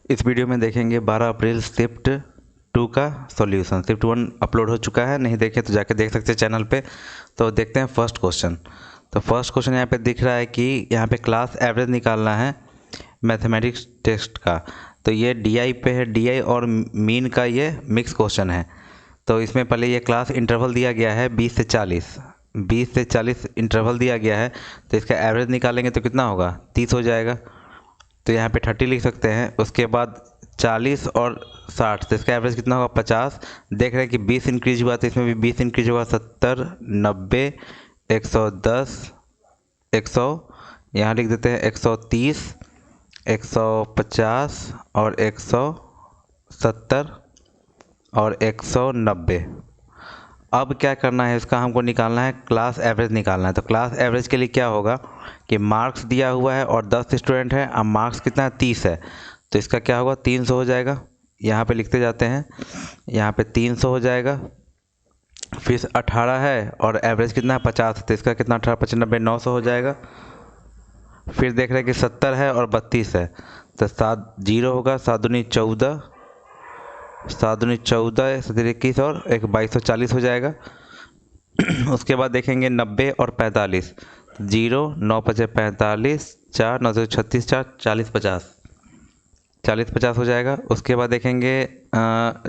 इस वीडियो में देखेंगे 12 अप्रैल शिफ्ट 2 का सॉल्यूशन। शिफ्ट 1 अपलोड हो चुका है, नहीं देखे तो जाके देख सकते हैं चैनल पे। तो देखते हैं फर्स्ट क्वेश्चन। तो फर्स्ट क्वेश्चन यहाँ पे दिख रहा है कि यहाँ पे क्लास एवरेज निकालना है मैथमेटिक्स टेस्ट का। तो ये डीआई पे है, डीआई और मीन का ये मिक्स क्वेश्चन है। तो इसमें पहले ये क्लास इंटरवल दिया गया है 20 से 40, 20 से 40 इंटरवल दिया गया है। तो इसका एवरेज निकालेंगे तो कितना होगा, 30 हो जाएगा। तो यहाँ पे 30 लिख सकते हैं। उसके बाद 40 और 60, तो इसका एवरेज कितना होगा, 50। देख रहे हैं कि 20 इंक्रीज हुआ, तो इसमें भी 20 इंक्रीज हुआ, 70, 90, 110, 100, यहाँ लिख देते हैं 130, 150 और 170 और 190। अब क्या करना है, इसका हमको निकालना है, क्लास एवरेज निकालना है। तो क्लास एवरेज के लिए क्या होगा कि मार्क्स दिया हुआ है और 10 स्टूडेंट है, अब मार्क्स कितना है, 30 है। तो इसका क्या होगा, 300 हो जाएगा। यहाँ पे लिखते जाते हैं, यहाँ पे 300 हो जाएगा। फिर 18 है और एवरेज कितना है, 50। तो इसका कितना, 18, 25, 90, 900 हो जाएगा। फिर देख रहे हैं कि 70 है और 32 है, तो 7 जीरो होगा, 7 दूनी 14, 7 दूनी 14, 7 21 और 1 2240 हो जाएगा। उसके बाद देखेंगे 90 और 45, जीरो, 9 पचे 45, 4 9 36, 4 40 50, 40 50 हो जाएगा। उसके बाद देखेंगे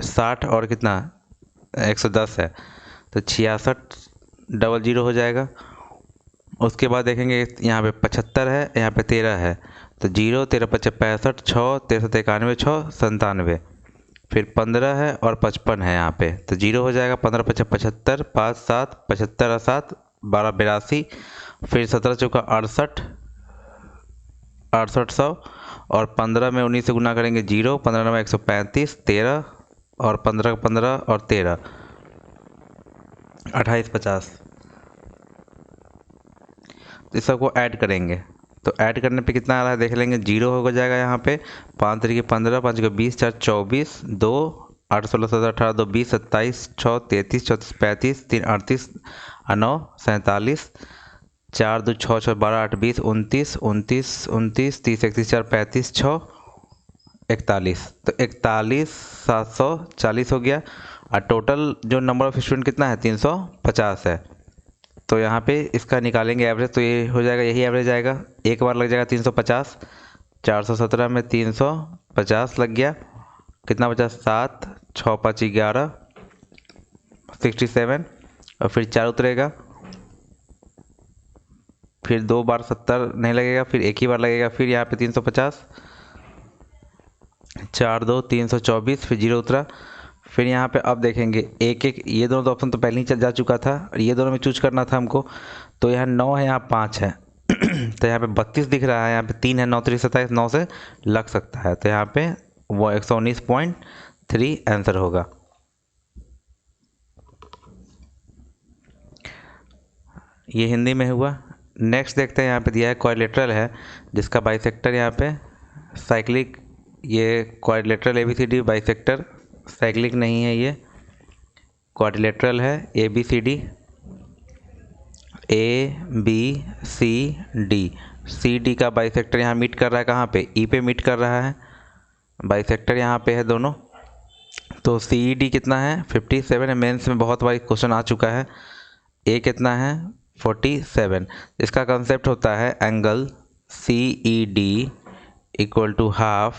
60 और कितना, 110 है, तो 66 डबल जीरो हो जाएगा। उसके बाद देखेंगे यहाँ पे 75 है, यहाँ पे 13 है, तो जीरो, 13 पचे 65, 6 13 91, 6 97। फिर 15 है और 55 है यहाँ पे, तो जीरो हो जाएगा। 15 पचे 75, 5 7 75 और 7 12 82। फिर 17 चौका 68, 6800 और 15 में 19 से गुना करेंगे, जीरो, 15 में 135, 13 और 15 15 और 13 28 50। इस सबको ऐड करेंगे, तो ऐड करने पे कितना आ रहा है देख लेंगे। जीरो हो जाएगा यहाँ पे, 5 तरीके 15, 5 के 20, 4 24, 2 8 16 17 18, 2 20, 27, 6 33, 34 35, 3 38, 9 47, 4 2 6 6 12 8 20, 29 29 29, 30 31 4 35, 6 41। तो 41 740 हो गया। और टोटल जो नंबर ऑफ स्टूडेंट कितना है, 350 है। तो यहाँ पे इसका निकालेंगे एवरेज, तो ये हो जाएगा, यही एवरेज आएगा। एक बार लग जाएगा 350, 417 में 350 लग गया, कितना बचा, 7 6 5 11 67। और फिर 4 उतरेगा, फिर 2 बार 70 नहीं लगेगा, फिर एक ही बार लगेगा। फिर यहाँ पे 350, 4 2 324, फिर जीरो उतरा। फिर यहाँ पे अब देखेंगे एक एक, ये दोनों तो ऑप्शन तो पहले ही चल जा चुका था, और ये दोनों में चूज करना था हमको। तो यहाँ 9 है, यहाँ 5 है। तो यहाँ पे 32 दिख रहा है, यहाँ पे 3 है, 9 3 27, 9 से लग सकता है। तो यहाँ पे वो 119.3 आंसर होगा। ये हिंदी में हुआ। नेक्स्ट देखते हैं, यहाँ पे दिया है क्वाड्रिलेटरल है, जिसका बाइसेक्टर यहाँ पे साइक्लिक, ये क्वाड्रिलेटरल ABCD बाइसेक्टर साइक्लिक नहीं है, ये क्वाड्रिलेटरल है ABCD, ABCD। CD का बाइसेक्टर यहाँ मीट कर रहा है, कहाँ पे, E पे मीट कर रहा है, बाइसेक्टर यहाँ पे है दोनों। तो CED कितना है, 57 है, मेंस में बहुत बार क्वेश्चन आ चुका है। A कितना है, 47। इसका कंसेप्ट होता है angle CED equal to half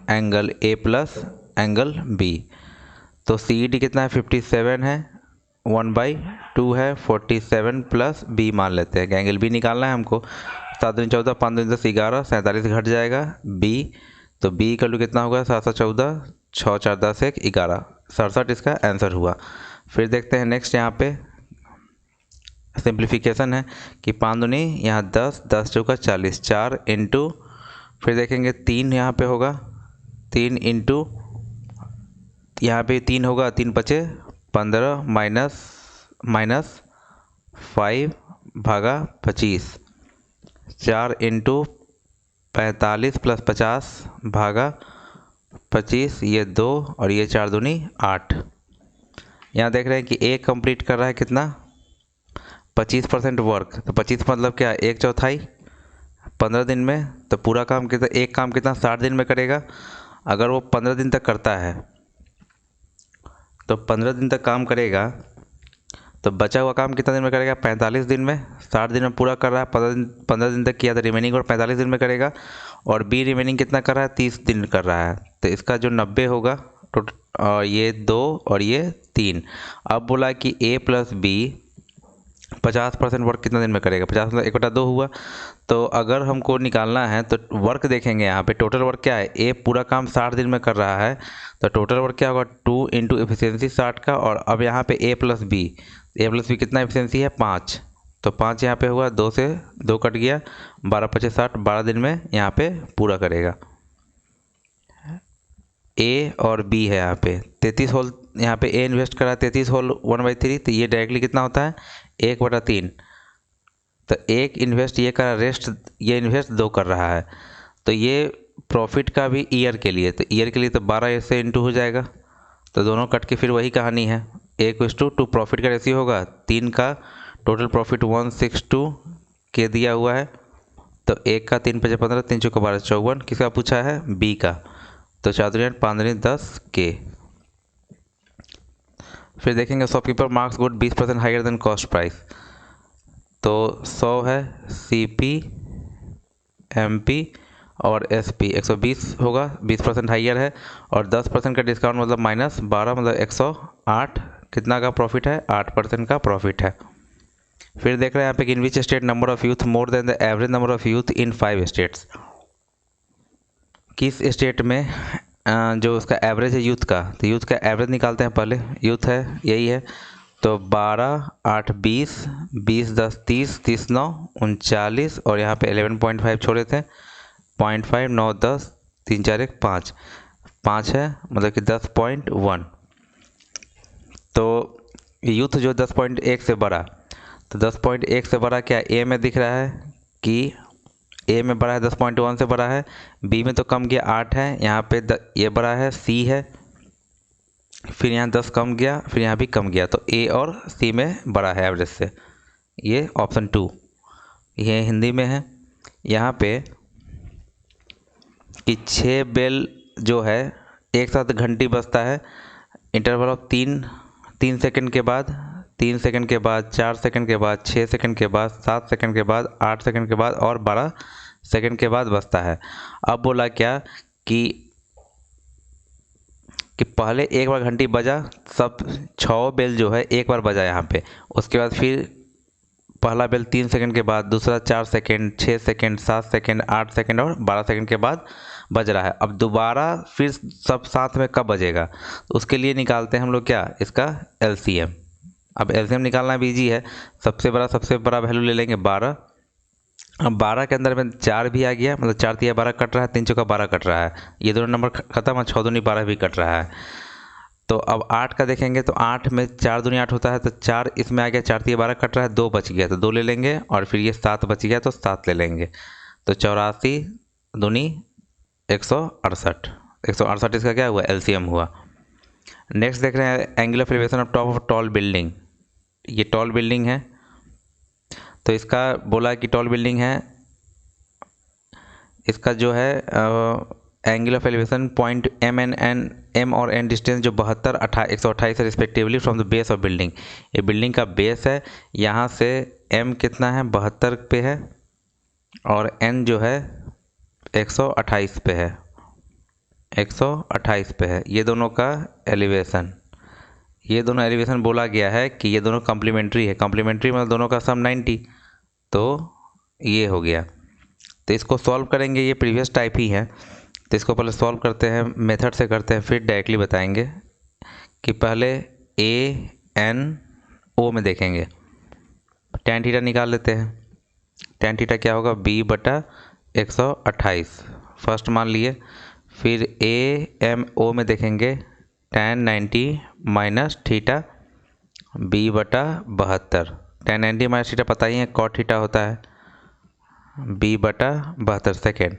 angle A plus angle B। तो CED कितना है, 57 है, 1/2 है, 47 प्लस B मान लेते हैं कि एंगल B निकालना है हमको। 7 दूनी 14, 5 दूनी 10 11, 47 घट जाएगा B। तो B इक्वल टू कितना होगा, 7 7 14, 6 4 10 1 11, 67 इसका आंसर हुआ। फिर देखते हैं नेक्स्ट, यहाँ पे सिंप्लीफिकेशन है कि 5 दूनी यहाँ 10, 10 चौका 40, 4 इंटू, फिर देखेंगे 3 यहाँ पे होगा, 3 इंटू, यहाँ पे 3 होगा, 3 बचे 15 माइनस 5 भागा 25, 4 इंटू 45 प्लस 50 भागा 25, ये 2 और ये 4 दूनी 8। यहाँ देख रहे हैं कि A कंप्लीट कर रहा है कितना, 25% वर्क। तो 25 मतलब क्या, 1/4 15 दिन में। तो पूरा काम कितना, एक काम कितना 60 दिन में करेगा। अगर वो 15 दिन तक करता है तो 15 दिन तक काम करेगा तो बचा हुआ काम कितना दिन में करेगा? 45 दिन में। 60 दिन में पूरा कर रहा है, 15 दिन तक किया तो रिमेनिंग और 45 दिन में करेगा। और बी रिमेनिंग कितना कर रहा है? 30 दिन कर रहा है। तो इसका जो 90 होगा और ये 2 और ये 3। अब बोला कि ए प्लस बी 50% वर्क कितना दिन में करेगा? 50 मतलब 1/2 हुआ। तो अगर हमको निकालना है तो वर्क देखेंगे यहाँ पे टोटल वर्क क्या है। ए पूरा काम 60 दिन में कर रहा है तो टोटल वर्क क्या होगा? 2 इंटू एफिशिएंसी 60 का। और अब यहाँ पे ए प्लस बी कितना एफिशिएंसी है? 5। तो 5 यहाँ पे हुआ, 2 से 2 कट गया, 12 × 5 = 60। 12 दिन में यहाँ पे पूरा करेगा। ए और बी है यहाँ पे 33 होल, यहाँ पे ए इन्वेस्ट करा 33 होल 1/3। तो ये डायरेक्टली कितना होता है? 1/3। तो एक इन्वेस्ट ये करा, रेस्ट ये इन्वेस्ट 2 कर रहा है। तो ये प्रॉफिट का भी ईयर के लिए, तो ईयर के लिए तो 12 से इंटू हो जाएगा। तो दोनों कट के फिर वही कहानी है, 1:2 प्रॉफिट का रेशियो होगा। 3 का टोटल प्रॉफिट 162 के दिया हुआ है। तो 1 का 3 × 5 = 15, 3 × 4 = 12, 54। किसका पूछा है? बी का। तो 4 × 5 = 10 के। फिर देखेंगे shopkeeper marks good 20% higher than cost price. तो 100 है, CP MP और SP 120 होगा, 20% हाइयर है। और 10% का डिस्काउंट मतलब -12 मतलब 108 कितना का प्रॉफिट है? 8% का प्रॉफिट है। फिर देख रहे हैं यहाँ पे कि in which state number of youth more than the average number of youth in 5 states. किस स्टेट में जो उसका एवरेज है यूथ का, तो यूथ का एवरेज निकालते हैं पहले। यूथ है यही है, तो 12 8 20 20 10 30 30 9 39 और यहाँ पे 11.5 छोड़े थे, 0.5 9 10 3 4 1 5 5 है मतलब कि 10.1। तो यूथ जो 10.1 से बड़ा, तो 10.1 से बड़ा क्या ए में दिख रहा है कि ए में बड़ा है, 10.1 से बड़ा है। बी में तो कम गया 8 है, यहाँ पे ये बड़ा है, सी है, फिर यहाँ 10 कम गया, फिर यहाँ भी कम गया। तो ए और सी में बड़ा है एवरेज से। ये ऑप्शन 2 ये हिंदी में है। यहाँ पे कि 6 बेल जो है एक साथ घंटी बजता है, इंटरवल ऑफ 3 सेकंड के बाद, 3 सेकंड के बाद, 4 सेकंड के बाद, 6 सेकंड के बाद, 7 सेकंड के बाद, 8 सेकंड के बाद और 12 सेकंड के बाद बजता है। अब बोला क्या कि पहले एक बार घंटी बजा, सब 6 बेल जो है एक बार बजा यहाँ पे। उसके बाद फिर पहला बेल 3 सेकंड के बाद, दूसरा 4 सेकंड, 6 सेकंड, 7 सेकंड, 8 सेकंड और 12 सेकंड के बाद बज रहा है। अब दोबारा फिर सब साथ में कब बजेगा, तो उसके लिए निकालते हैं हम लोग क्या, इसका LCM। अब LCM निकालना भी ईजी है। सबसे बड़ा वैल्यू ले लेंगे 12। अब 12 के अंदर में 4 भी आ गया, मतलब 4 × 12 कट रहा है, 3 × 4 = 12 कट रहा है, ये दोनों नंबर खत्म है, 6 × 2 = 12 भी कट रहा है। तो अब 8 का देखेंगे तो 8 में 4 × 2 = 8 होता है, तो 4 इसमें आ गया, 4 × 12 कट रहा है, 2 बच गया तो 2 ले लेंगे, और फिर ये 7 बच गया तो 7 ले लेंगे। तो 84 दूनी 168, 168 इसका क्या हुआ? LCM हुआ। नेक्स्ट देख रहे हैं angle of elevation of top of tall building. ये टॉल बिल्डिंग है, तो इसका बोला कि टॉल बिल्डिंग है, इसका जो है angle of elevation point M और N डिस्टेंस जो 72 128 है respectively from the base of building. ये बिल्डिंग का बेस है, यहाँ से M कितना है? 72 पे है, और N जो है 128 पे है, 128 पे है। ये दोनों का एलिवेशन, ये दोनों एलिवेशन बोला गया है कि ये दोनों कॉम्प्लीमेंट्री है। कॉम्प्लीमेंट्री मतलब दोनों का सम 90, तो ये हो गया। तो इसको सॉल्व करेंगे, ये प्रीवियस टाइप ही है, तो इसको पहले सॉल्व करते हैं, मेथड से करते हैं, फिर डायरेक्टली बताएंगे। कि पहले ANO में देखेंगे, tan थीटा निकाल लेते हैं। tan थीटा क्या होगा? B/128 फर्स्ट मान लिए। फिर AMO में देखेंगे tan 90 minus theta B/72। tan 90 minus theta पता ही है, cot थीटा होता है, B/72 सेकेंड।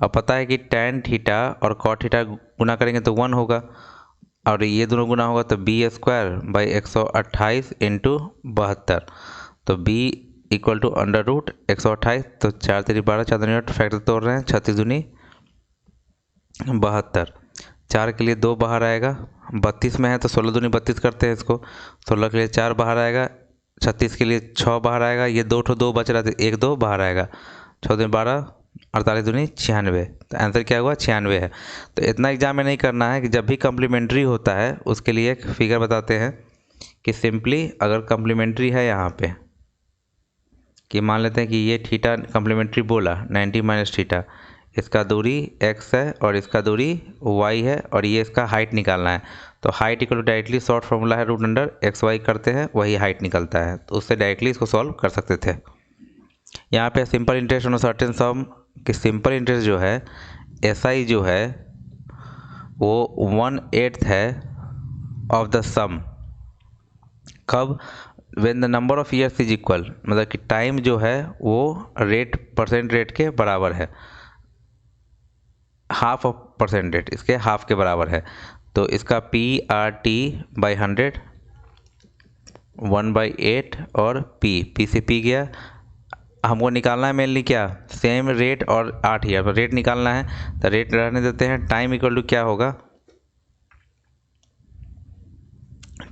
अब पता है कि tan थीटा और cot थीटा गुना करेंगे तो 1 होगा, और ये दोनों गुना होगा तो B²/128 × 72। तो B = √128। तो 4 × 3 = 12, 4 दूनी 8 फैक्टर तोड़ रहे हैं, 36 दूनी 72। 4 के लिए 2 बाहर आएगा, 32 में है तो 16 दूनी 32 करते हैं इसको, 16 के लिए 4 बाहर आएगा, 36 के लिए 6 बाहर आएगा, ये 2 बच रहा था, 1 2 बाहर आएगा, 6 दूनी 12, 48 दूनी 96। तो आंसर क्या हुआ? 96 है। तो इतना एग्जाम में नहीं करना है कि जब भी कम्प्लीमेंट्री होता है उसके लिए एक फिगर बताते हैं कि सिंपली अगर कम्प्लीमेंट्री है यहाँ पे कि मान लेते हैं कि ये थीटा कम्प्लीमेंट्री बोला 90 माइनस थीटा, इसका दूरी x है और इसका दूरी y है और ये इसका हाइट निकालना है। तो height equal to directly short formula है रूट अंडर एक्स वाई करते हैं, वही हाइट निकलता है, तो उससे डायरेक्टली इसको सॉल्व कर सकते थे। यहाँ पे सिंपल इंटरेस्ट ऑन सर्टेन सम कि सिंपल इंटरेस्ट जो है SI जो है वो 1/8 है ऑफ द सम। कब? When the number of years is equal, मतलब कि टाइम जो है वो रेट परसेंट रेट के बराबर है, हाफ ऑफ परसेंट रेट इसके हाफ के बराबर है। तो इसका PRT/100 1/8 और P से P गया। हमको निकालना है मेनली क्या? सेम रेट और 8 ईयर पर रेट निकालना है, तो रेट रहने देते हैं। टाइम इक्वल टू क्या होगा?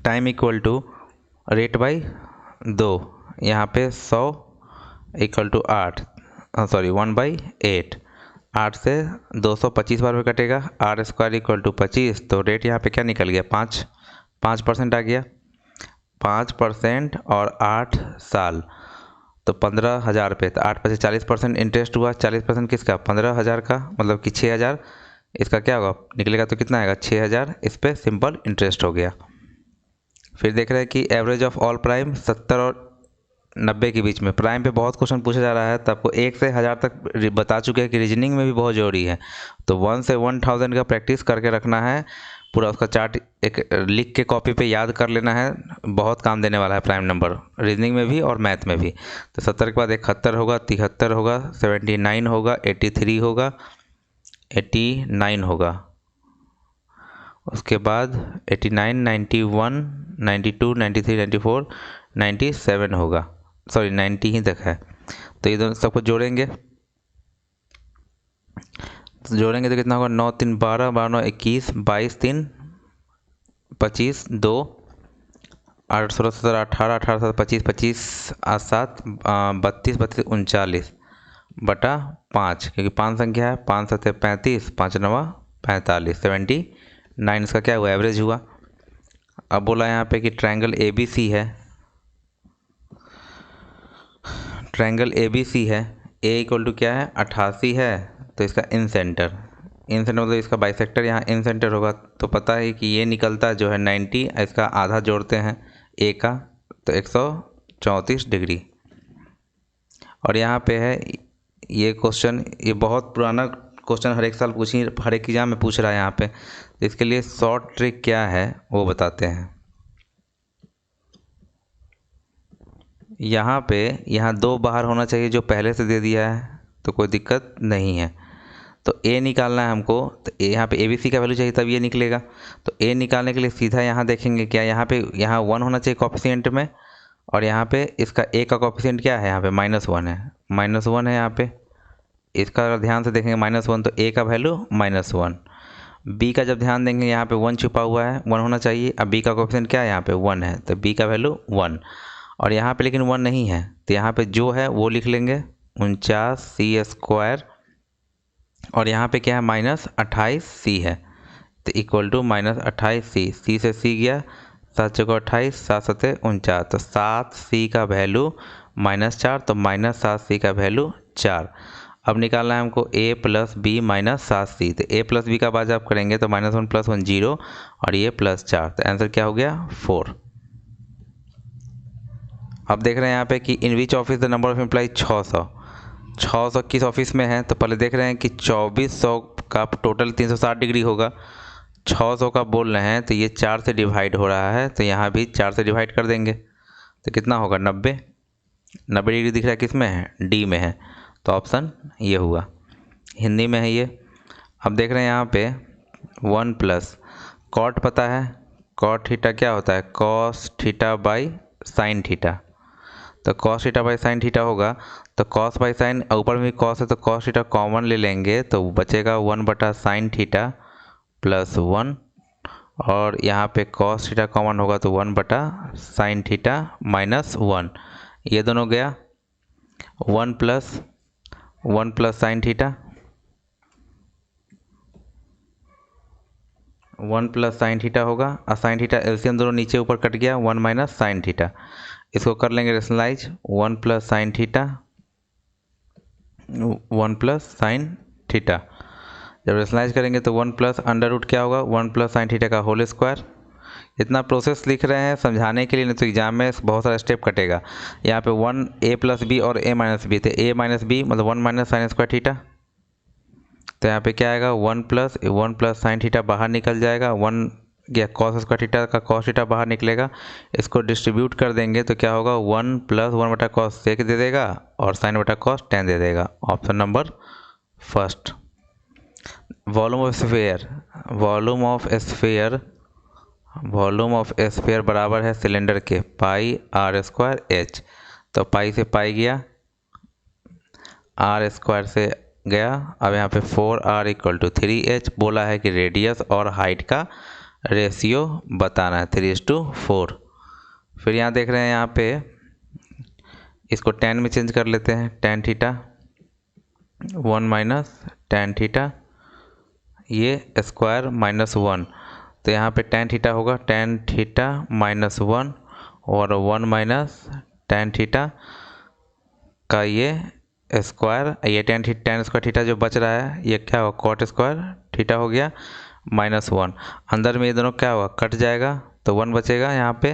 Time equal to rate by 2, यहाँ पे 100 इक्वल टू 8, सॉरी 1/8, 8 से 225 बार में कटेगा, R² इक्वल टू 25, तो रेट यहाँ पे क्या निकल गया? 5% आ गया, 5% और 8 साल तो 15,000 रुपये, तो 8 + 40% इंटरेस्ट हुआ। 40% किसका? 15,000 का, मतलब कि 6,000। इसका क्या होगा? निकलेगा तो कितना आएगा? 6,000। इस पर सिंपल इंटरेस्ट हो गया। फिर देख रहे हैं कि एवरेज ऑफ ऑल प्राइम 70 और 90 के बीच में। प्राइम पे बहुत क्वेश्चन पूछा जा रहा है, तो आपको 1 से 1000 तक बता चुके हैं कि रीजनिंग में भी बहुत ज़रूरी है, तो 1 से 1000 का प्रैक्टिस करके रखना है। पूरा उसका चार्ट एक लिख के कॉपी पे याद कर लेना है, बहुत काम देने वाला है प्राइम नंबर, रीजनिंग में भी और मैथ में भी। तो 70 के बाद 71 होगा, 73 होगा, 79 होगा, 83 होगा, 89 होगा, उसके बाद 89, 91, 92, 93, 94, 97 होगा, सॉरी 90 ही तक है। तो ये दोनों सबको जोड़ेंगे, तो कितना होगा? 9 3 12, 12 9 21, 22 3 25, 2 8 16 17 18, 18 7 25, 25 8 7 32, 32 39 बटा 5, क्योंकि 5 संख्या है, 5 7 35, 5 9 45, 79 इसका क्या हुआ? एवरेज हुआ। अब बोला यहाँ पे कि ट्रायंगल ABC है, ट्रायंगल ABC है, A इक्वल टू क्या है? 88 है, तो इसका इन सेंटर मतलब इसका बाइसेक्टर यहाँ इन सेंटर होगा। तो पता है कि ये निकलता जो है 90, इसका आधा जोड़ते हैं A का, तो 134 डिग्री। और यहाँ पे है ये क्वेश्चन, ये बहुत पुराना क्वेश्चन, हर एक साल हर एक एग्जाम में पूछ रहा है यहाँ पे, तो इसके लिए शॉर्ट ट्रिक क्या है वो बताते हैं। यहाँ पे यहाँ 2 बाहर होना चाहिए जो पहले से दे दिया है, तो कोई दिक्कत नहीं है। तो A निकालना है हमको, तो यहाँ पे ABC का वैल्यू चाहिए तब ये निकलेगा। तो A निकालने के लिए सीधा यहाँ देखेंगे क्या, यहाँ पे 1 होना चाहिए कोफिशिएंट में, और यहाँ पे इसका A का कोफिशिएंट क्या है? यहाँ पे -1 है, -1 है यहाँ पे। इसका अगर ध्यान से देखेंगे -1, तो A का वैल्यू -1। B का जब ध्यान देंगे यहाँ पे 1 छुपा हुआ है, 1 होना चाहिए। अब B का कोफिशिएंट क्या है? यहाँ पे 1 है, तो B का वैल्यू 1। और यहाँ पे लेकिन 1 नहीं है, तो यहाँ पे जो है वो लिख लेंगे 49C², और यहाँ पे क्या है? -28C है, तो इक्वल टू -28C, C से C गया, 7 चौको 28, 7 सते 49, तो 7C का वैल्यू -4, तो -7C का वैल्यू 4। अब निकालना है हमको A + B -7C, तो A + B का बाद आप करेंगे तो -1 + 1 0, और ये +4, तो आंसर क्या हो गया? 4। अब देख रहे हैं यहाँ पे कि in which office the number of employ 600 किस ऑफिस में है। तो पहले देख रहे हैं कि 2400 का टोटल 360 डिग्री होगा, 600 का बोल रहे हैं, तो ये 4 से डिवाइड हो रहा है, तो यहाँ भी 4 से डिवाइड कर देंगे, तो कितना होगा? 90 डिग्री दिख रहा है, किस में है? D में है, तो ऑप्शन ये हुआ, हिंदी में है ये। अब देख रहे हैं यहाँ पे 1 + कॉट पता है, कॉट थीटा क्या होता है? Cos theta by sine theta, तो cos theta by sine theta होगा, तो कॉस बाई साइन, ऊपर में भी कॉस है तो कॉस थीटा कॉमन ले लेंगे, तो बचेगा 1/sin थीटा प्लस 1, और यहाँ पे कॉस थीटा कॉमन होगा तो 1/sin थीटा माइनस 1, ये दोनों गया। 1 plus sine theta, 1 plus sine theta होगा, और साइन थीटा एलसीएम दोनों नीचे ऊपर कट गया, 1 माइनस साइन थीटा। इसको कर लेंगे rationalise, 1 plus sine theta, 1 plus sine theta. जब रेशनलाइज करेंगे तो 1 प्लस अंडर रूट क्या होगा, 1 प्लस साइन थीटा का होल स्क्वायर। इतना प्रोसेस लिख रहे हैं समझाने के लिए, नहीं तो एग्जाम में बहुत सारा स्टेप कटेगा। यहाँ पे 1 a प्लस बी और a माइनस बी थे, a माइनस बी मतलब 1 माइनस साइन स्क्वायर थीटा। तो यहाँ पे क्या आएगा, 1 प्लस साइन थीटा बाहर निकल जाएगा, 1 या कॉस स्क्वायर थीटा का कॉस थीटा बाहर निकलेगा। इसको डिस्ट्रीब्यूट कर देंगे तो क्या होगा, 1 प्लस 1/cos सेक दे देगा और साइन/cos tan दे देगा। Option number first. Volume of sphere बराबर है सिलेंडर के पाई आर स्क्वायर एच। तो पाई से पाई गया, आर स्क्वायर से गया। अब यहाँ पे 4r = 3h बोला है कि रेडियस और हाइट का रेशियो बताना है, 3:4। फिर यहाँ देख रहे हैं, यहाँ पे इसको tan में चेंज कर लेते हैं, tan theta 1 minus tan theta, ये स्क्वायर माइनस 1। तो यहाँ पे tan थीटा होगा tan थीटा माइनस 1, और 1 माइनस tan थीटा का ये स्क्वायर, ये tan स्क्वायर थीटा जो बच रहा है ये क्या होगा, cot स्क्वायर थीटा हो गया माइनस 1। अंदर में ये दोनों क्या होगा, कट जाएगा तो 1 बचेगा यहाँ पे,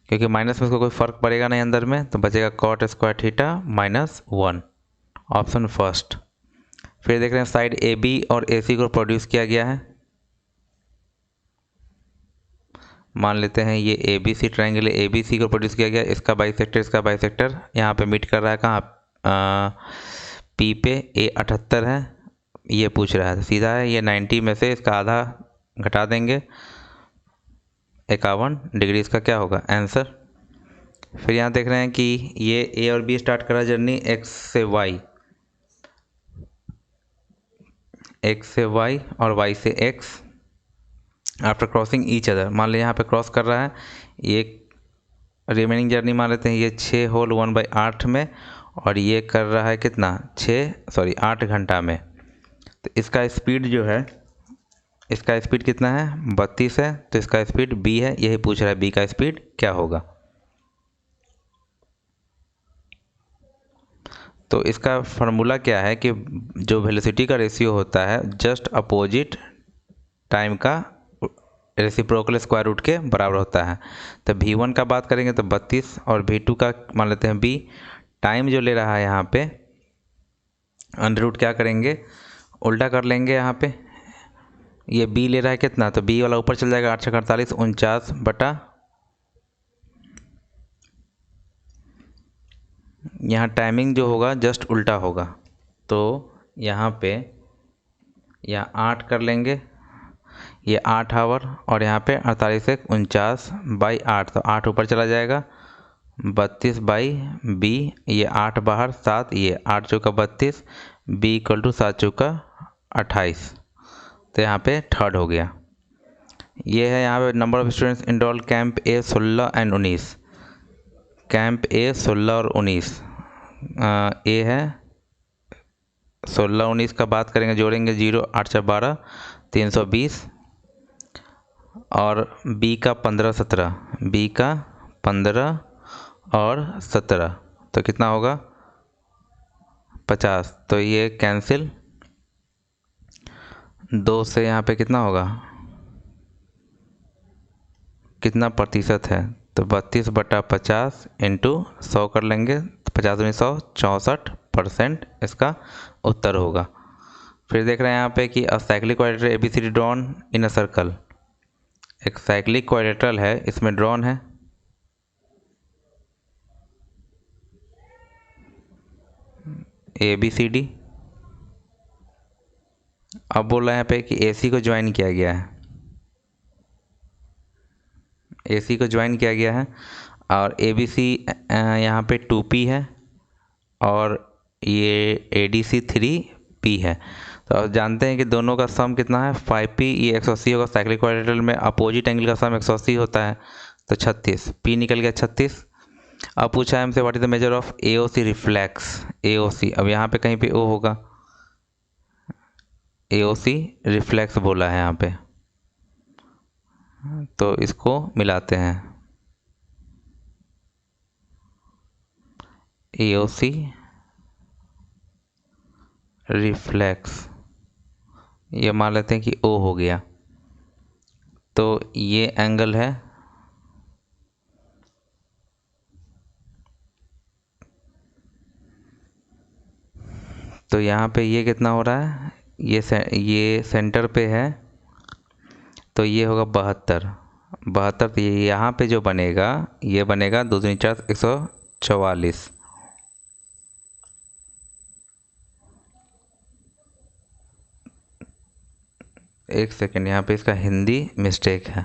क्योंकि माइनस में इसको कोई फ़र्क पड़ेगा नहीं अंदर में, तो बचेगा cot square theta minus 1। Option first. फिर देख रहे हैं साइड ए बी और ए सी को प्रोड्यूस किया गया है। मान लेते हैं ये A B C triangle A B C को प्रोड्यूस किया गया, इसका बाइसेक्टर यहाँ पे मीट कर रहा है कहाँ, पी पे। ए 78 है, ये पूछ रहा है तो सीधा है, ये 90 में से इसका आधा घटा देंगे, 51 डिग्री इसका क्या होगा आंसर। फिर यहाँ देख रहे हैं कि ये ए और बी स्टार्ट करा जर्नी एक्स से वाई और वाई से x after crossing each other. मान लीजिए यहाँ पे क्रॉस कर रहा है, ये रिमेनिंग जर्नी मान लेते हैं ये 6 होल 1/8 में, और ये कर रहा है कितना 8 घंटा में। तो इसका स्पीड जो है, इसका स्पीड कितना है 32 है, तो इसका स्पीड b है, यही पूछ रहा है b का स्पीड क्या होगा। तो इसका फार्मूला क्या है कि जो वेलोसिटी का रेशियो होता है जस्ट अपोजिट टाइम का रेसिप्रोकल स्क्वायर रूट के बराबर होता है। तो v1 का बात करेंगे तो 32, और v2 का मान लेते हैं b। टाइम जो ले रहा है यहाँ पे अंडर रूट क्या करेंगे, उल्टा कर लेंगे। यहाँ पे ये b ले रहा है कितना, तो b वाला ऊपर चल जाएगा, 8×48 49 बटा, यहाँ टाइमिंग जो होगा जस्ट उल्टा होगा। तो यहाँ पे 8 कर लेंगे, ये 8 आवर, और यहाँ पे 48 से 49/8, तो 8 ऊपर चला जाएगा, 32/b, ये 8 बाहर 7, ये 8 चौका 32, b = 7 चौका 28। तो यहाँ पे थर्ड हो गया। ये है यहाँ पे number of students enrol camp A 16 और 19, कैंप ए 16 और 19, ए है 16-19 का बात करेंगे, जोड़ेंगे 0 8 × 12 320, और बी का 15-17, बी का 15 और 17, तो कितना होगा 50। तो ये कैंसिल, 2 से यहाँ पे कितना होगा, कितना प्रतिशत है, तो 32/50 इंटू 100 कर लेंगे, तो 50 में 100 64% इसका उत्तर होगा। फिर देख रहे हैं यहाँ पे कि a cyclic क्वाड्रेटर ABCD drawn in a circle, एक साइक्लिक क्वाड्रेटरल है, इसमें ड्रॉन है ABCD। अब बोल रहे हैं यहाँ पे कि AC को ज्वाइन किया गया है, AC को ज्वाइन किया गया है, और ABC यहाँ पे 2P है, और ये ADC 3P है। तो आप जानते हैं कि दोनों का सम कितना है 5p, ये 180 होगा। साइक्लिक क्वाड्रिलेटरल में अपोजिट एंगल का सम 180 होता है, तो 36, p निकल गया 36। अब पूछा है हमसे what is the measure of AOC reflex, AOC। अब यहाँ पे कहीं पे O होगा, AOC रिफ्लेक्स बोला है यहाँ पे, तो इसको मिलाते हैं। AOC रिफ्लेक्स, ये मान लेते हैं कि O हो गया, तो ये एंगल है, तो यहाँ पे ये कितना हो रहा है, ये सेंटर पे है, तो ये होगा 72। 72, तो ये यहाँ पे जो बनेगा, ये बनेगा 2 दूनी 4, 144। एक सेकेंड, यहाँ पे इसका हिंदी मिस्टेक है।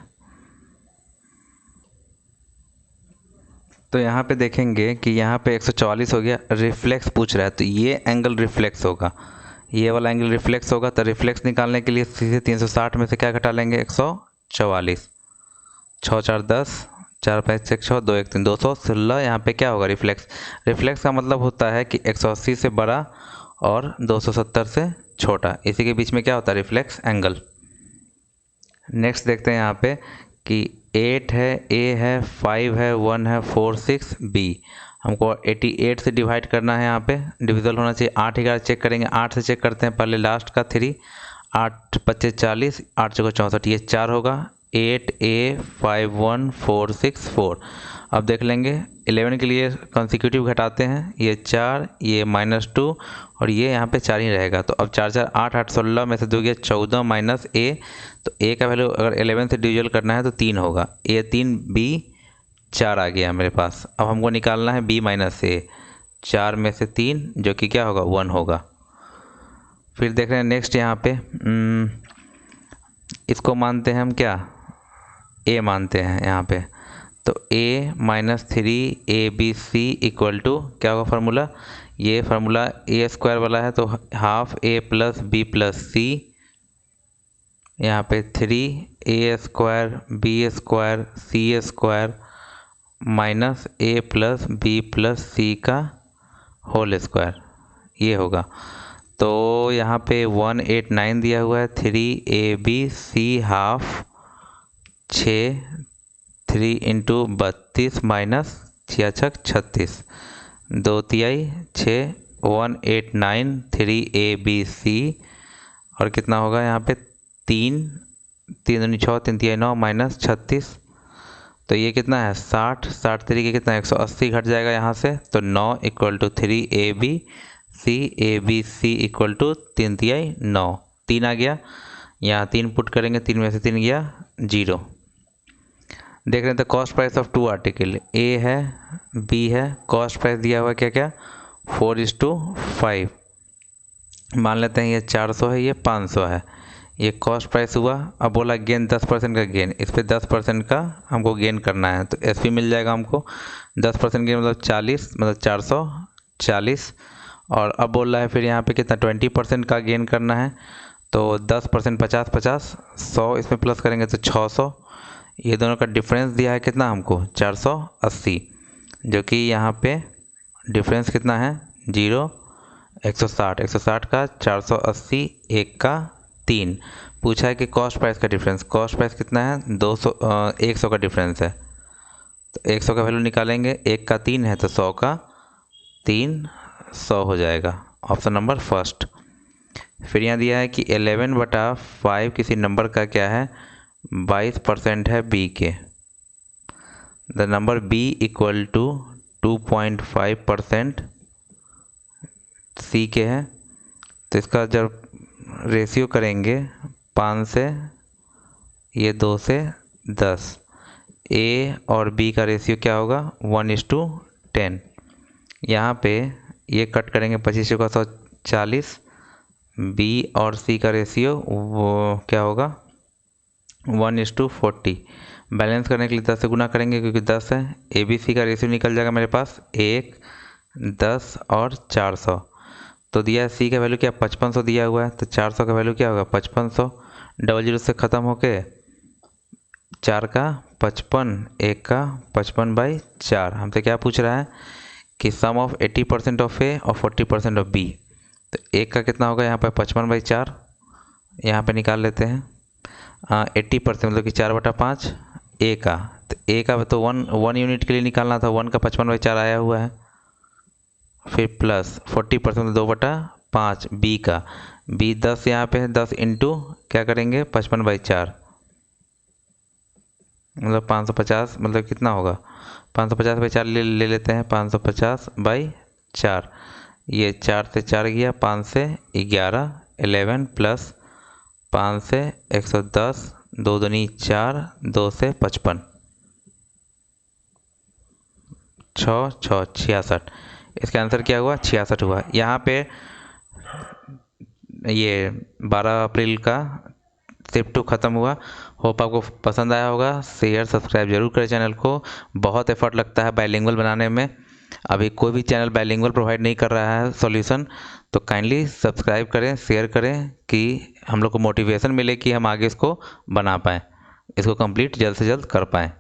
तो यहाँ पे देखेंगे कि यहाँ पे 144 हो गया, रिफ्लेक्स पूछ रहा है, तो ये एंगल रिफ्लेक्स होगा, ये वाला एंगल रिफ्लेक्स होगा। तो रिफ्लेक्स निकालने के लिए सीधे 360 में से क्या घटा लेंगे, 144। 6 4 10, 4 5 6 6, 2 1 3, 216। यहाँ पे क्या होगा, रिफ्लेक्स। रिफ्लेक्स का मतलब होता है कि 180 से बड़ा और 270 से छोटा, इसी के बीच में क्या होता है, रिफ्लेक्स एंगल। नेक्स्ट देखते हैं यहाँ पे कि 8 है, A है, 5 है, 1 है, 4 6 B। हमको 88 से डिवाइड करना है, यहाँ पे डिविजल होना चाहिए। 8 11 चेक करेंगे, 8 से चेक करते हैं पहले लास्ट का 3, 8 25 40, 8 चौको 64, ये 4 होगा। 8A 5 1 4 6 4। अब देख लेंगे 11 के लिए कंसेक्यूटिव घटाते हैं, ये 4, ये -2 और ये यहाँ पे 4 ही रहेगा। तो अब 4 4 8 8 16 में से 2 गया 14 माइनस A, तो A का वैल्यू अगर 11 से डिविजल करना है तो 3 होगा, A 3 B 4 आ गया मेरे पास। अब हमको निकालना है B माइनस A, 4 में से 3 जो कि क्या होगा, 1 होगा। फिर देख रहे हैं नेक्स्ट यहाँ पे इसको मानते हैं हम क्या, A मानते हैं यहाँ पे। तो A minus 3ABC equal to क्या होगा फार्मूला, ये फार्मूला A स्क्वायर वाला है, तो half A plus B plus C, यहाँ पे 3A square B square C square minus A plus B plus C का होल स्क्वायर, ये होगा। तो यहाँ पे 189 दिया हुआ है, 3ABC हाफ 6, 3 इंटू 32 माइनस 6 36, 2 तिहाई 6, 189 3ABC और कितना होगा यहाँ पे 3 3 दूनी 6, 3 तिहाई 9 माइनस 36, तो ये कितना है 60, 60 तरीके कितना है 180 घट जाएगा यहाँ से, तो 9 equal to 3ABC, ABC equal to 3 तिहाई 9, 3 आ गया। यहाँ 3 पुट करेंगे, 3 में से 3 गया 0। देख रहे हैं तो cost price of 2 article, A है B है, कॉस्ट प्राइस दिया हुआ क्या क्या 4:5, मान लेते हैं ये 400 है, ये 500 है, ये कॉस्ट प्राइस हुआ। अब बोला गेन 10% का गेन, इस पर 10% का हमको गेन करना है, तो SP मिल जाएगा हमको। 10% गेन मतलब 40, मतलब 440। और अब बोल रहा है फिर यहाँ पे कितना 20% का गेन करना है, तो 10% 50 50, 100 इसमें प्लस करेंगे तो 600। ये दोनों का डिफरेंस दिया है कितना हमको 480, जो कि यहाँ पे डिफरेंस कितना है 0, 160, 160 का 480, 1 का 3। पूछा है कि कॉस्ट प्राइस का डिफरेंस, कॉस्ट प्राइस कितना है 200, 100 का डिफरेंस है, तो 100 का वैल्यू निकालेंगे, 1 का 3 है तो 100 का 3 100 हो जाएगा, ऑप्शन नंबर फर्स्ट। फिर यहाँ दिया है कि 11/5 किसी नंबर का क्या है 22% है B के, the number B equal to 2.5% C के है, तो इसका जब रेशियो करेंगे 5 से, ये 2 से 10, A और B का रेशियो क्या होगा 1:10। यहाँ पे ये कट करेंगे 25 का 140, B और C का रेशियो वो क्या होगा 1:40। बैलेंस करने के लिए 10 से गुना करेंगे क्योंकि 10 है, ABC का रेशियो निकल जाएगा मेरे पास 1, 10 और 400, तो दिया है सी का वैल्यू क्या 5500 दिया हुआ है, तो 400 का वैल्यू क्या होगा 5500, डबल जीरो से ख़त्म होके 4 का 55, 1 का 55/4। हमसे क्या पूछ रहा है कि सम ऑफ 80% ऑफ ए और 40% ऑफ बी। तो 1 का कितना होगा यहाँ पर 55/4, यहाँ पे निकाल लेते हैं। 80% मतलब कि 4/5 ए का, तो ए का तो वन यूनिट के लिए निकालना था, 1 का 55/4 आया हुआ है। फिर प्लस 40% 2/5 बी का, बी 10 यहाँ पे है, 10 इंटू क्या करेंगे 55/4 मतलब 550, मतलब कितना होगा 550/4 ले लेते हैं, 550/4। ये 4 से 4 गया, 5 से 11, 11 प्लस 5 से 110, 2 दूनी 4, 2 से 55, 6 6 66। इसका आंसर क्या हुआ 66 हुआ। यहाँ पे ये 12 अप्रैल का शिफ्ट 2 ख़त्म हुआ। होप आपको पसंद आया होगा। शेयर सब्सक्राइब जरूर करें चैनल को, बहुत एफर्ट लगता है बाइलिंगुअल बनाने में। अभी कोई भी चैनल बाइलिंगुअल प्रोवाइड नहीं कर रहा है सॉल्यूशन, तो काइंडली सब्सक्राइब करें, शेयर करें कि हम लोग को मोटिवेशन मिले कि हम आगे इसको बना पाएँ, इसको कंप्लीट जल्द से जल्द कर पाएँ।